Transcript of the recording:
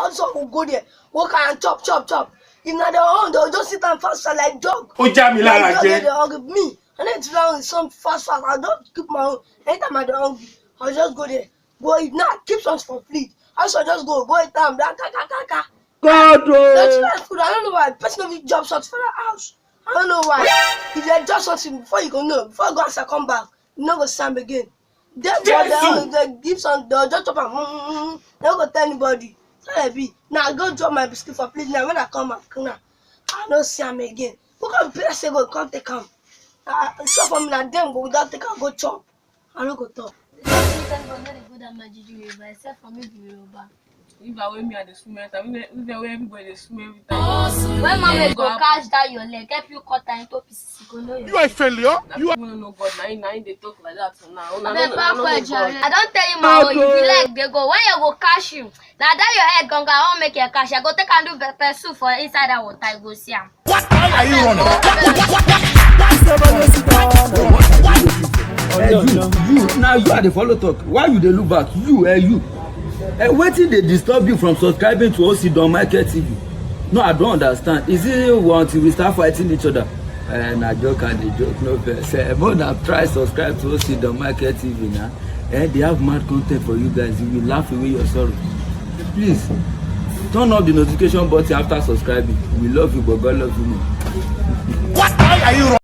also will go there, walk and chop. If not their own, they'll just sit and fast like dog. Oh, Jamila, Like they're hungry. Me, I need to run with some fast. I don't keep my own. Anytime I'm hungry, I'll just go there. But if not, keep some for free. I shall just go it down. God, That's food. I don't know why. Person of job shots for the house. I don't know why. If they just something before you go know, before you go answer come back, you no go stand again. They give some, they'll just chop and they don't go tell anybody. So they be. Now I go drop my biscuit for please. Now when I come back, I don't see them again. Who can pay say go come take them? So for me, like them go without take go chop. I don't go talk. Except for me, Yoruba. If I wear me at the swim time, if I wear everybody swim every time. When mama go catch that your leg, help you cut time to pieces. you are a failure. You don't know God. Now they talk like that now. I don't tell you my own. If you like, they go. When you go cash you, now that your head gonna I won't make your cash. I go take and do better soup for inside that water. I go see am. What are you running? You now you are the follow talk. Why you dey look back? You. Wetin dey disturb you from subscribing to Osidon Michael TV? No, I don't understand. Is it until we start fighting each other? Na joke and dey joke, no vex. More than try subscribe to Osidon Michael TV now. They have mad content for you guys. You will laugh away your sorrow. Please turn off the notification button after subscribing. We love you, but God love you more. What are you running?